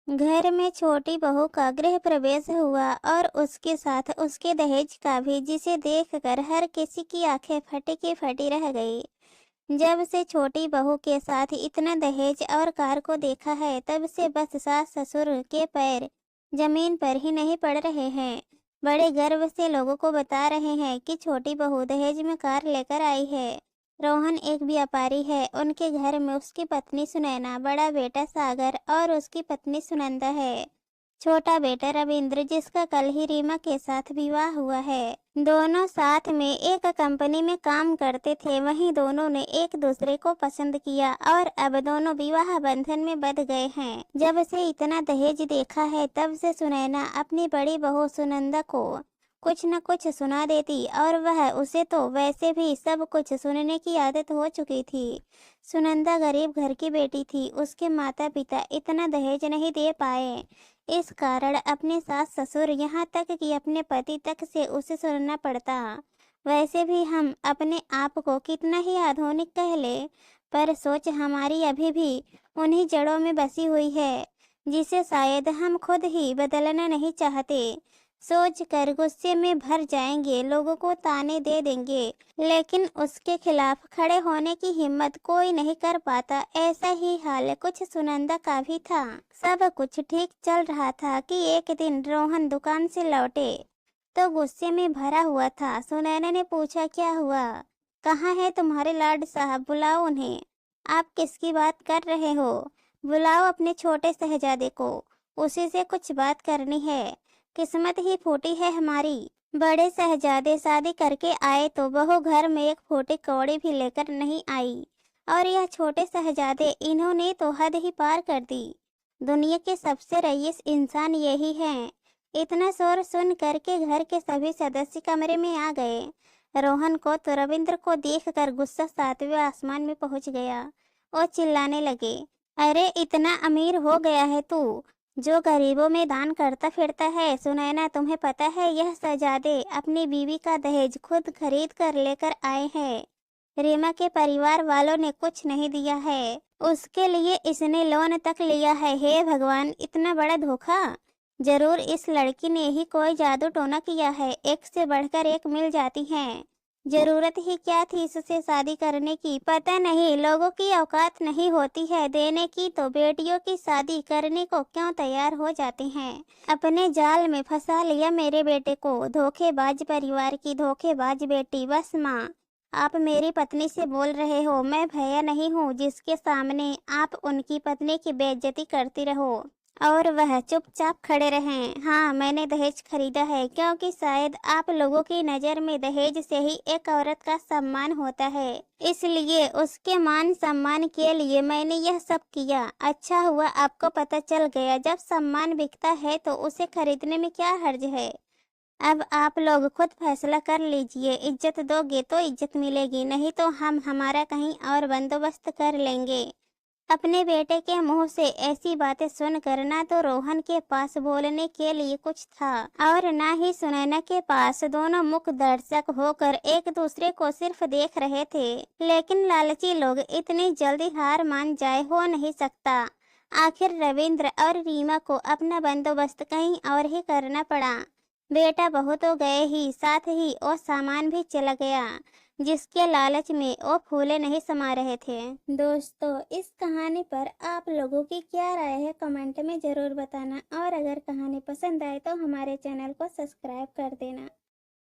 घर में छोटी बहू का गृह प्रवेश हुआ और उसके साथ उसके दहेज का भी, जिसे देखकर हर किसी की आंखें फटी की फटी रह गई। जब से छोटी बहू के साथ इतना दहेज और कार को देखा है, तब से बस सास ससुर के पैर जमीन पर ही नहीं पड़ रहे हैं। बड़े गर्व से लोगों को बता रहे हैं कि छोटी बहू दहेज में कार लेकर आई है। रोहन एक व्यापारी है। उनके घर में उसकी पत्नी सुनैना, बड़ा बेटा सागर और उसकी पत्नी सुनंदा है। छोटा बेटा रविंद्र, जिसका कल ही रीमा के साथ विवाह हुआ है। दोनों साथ में एक कंपनी में काम करते थे। वहीं दोनों ने एक दूसरे को पसंद किया और अब दोनों विवाह बंधन में बंध गए हैं। जब से इतना दहेज देखा है, तब से सुनैना अपनी बड़ी बहू सुनंदा को कुछ न कुछ सुना देती और वह उसे तो वैसे भी सब कुछ सुनने की आदत हो चुकी थी। सुनंदा गरीब घर की बेटी थी। उसके माता पिता इतना दहेज नहीं दे पाए। इस कारण अपने सास ससुर, यहाँ तक कि अपने पति तक से उसे सुनना पड़ता। वैसे भी हम अपने आप को कितना ही आधुनिक कह ले, पर सोच हमारी अभी भी उन्हीं जड़ों में बसी हुई है, जिसे शायद हम खुद ही बदलना नहीं चाहते। सोच कर गुस्से में भर जाएंगे, लोगों को ताने दे देंगे, लेकिन उसके खिलाफ खड़े होने की हिम्मत कोई नहीं कर पाता। ऐसा ही हाल कुछ सुनंदा का भी था। सब कुछ ठीक चल रहा था कि एक दिन रोहन दुकान से लौटे तो गुस्से में भरा हुआ था। सुनैना ने पूछा, क्या हुआ? कहाँ है तुम्हारे लाड साहब? बुलाओ उन्हें। आप किसकी बात कर रहे हो? बुलाओ अपने छोटे शहजादे को, उसी से कुछ बात करनी है। किस्मत ही फूटी है हमारी। बड़े शहजादे शादी करके आए तो बहू घर में एक फूटी कौड़ी भी लेकर नहीं आई, और यह छोटे शहजादे, इन्होंने तो हद ही पार कर दी। दुनिया के सबसे रईस इंसान यही हैं। इतना शोर सुन करके घर के सभी सदस्य कमरे में आ गए। रोहन को तो रविंद्र को देखकर गुस्सा सातवें आसमान में पहुंच गया और चिल्लाने लगे, अरे इतना अमीर हो गया है तू, जो गरीबों में दान करता फिरता है। सुनैना, तुम्हें पता है यह शहजादे अपनी बीवी का दहेज खुद खरीद कर लेकर आए हैं। रीमा के परिवार वालों ने कुछ नहीं दिया है, उसके लिए इसने लोन तक लिया है। हे भगवान, इतना बड़ा धोखा! जरूर इस लड़की ने ही कोई जादू टोना किया है। एक से बढ़कर एक मिल जाती हैं। जरूरत ही क्या थी इससे शादी करने की? पता नहीं लोगों की औकात नहीं होती है देने की, तो बेटियों की शादी करने को क्यों तैयार हो जाते हैं। अपने जाल में फंसा लिया मेरे बेटे को। धोखेबाज परिवार की धोखेबाज बेटी। बस माँ, आप मेरी पत्नी से बोल रहे हो, मैं भैया नहीं हूँ जिसके सामने आप उनकी पत्नी की बेइज्जती करती रहो और वह चुपचाप खड़े रहें। हाँ, मैंने दहेज खरीदा है, क्योंकि शायद आप लोगों की नज़र में दहेज से ही एक औरत का सम्मान होता है, इसलिए उसके मान सम्मान के लिए मैंने यह सब किया। अच्छा हुआ आपको पता चल गया। जब सम्मान बिकता है तो उसे खरीदने में क्या हर्ज है। अब आप लोग खुद फैसला कर लीजिए। इज्जत दोगे तो इज्जत मिलेगी, नहीं तो हम हमारा कहीं और बंदोबस्त कर लेंगे। अपने बेटे के मुंह से ऐसी बातें सुनकर ना तो रोहन के पास बोलने के लिए कुछ था और ना ही सुनैना के पास। दोनों मुख दर्शक होकर एक दूसरे को सिर्फ देख रहे थे। लेकिन लालची लोग इतनी जल्दी हार मान जाए, हो नहीं सकता। आखिर रविंद्र और रीमा को अपना बंदोबस्त कहीं और ही करना पड़ा। बेटा बहू तो गए ही, साथ ही और सामान भी चला गया, जिसके लालच में वो फूले नहीं समा रहे थे। दोस्तों, इस कहानी पर आप लोगों की क्या राय है, कमेंट में ज़रूर बताना। और अगर कहानी पसंद आए तो हमारे चैनल को सब्सक्राइब कर देना।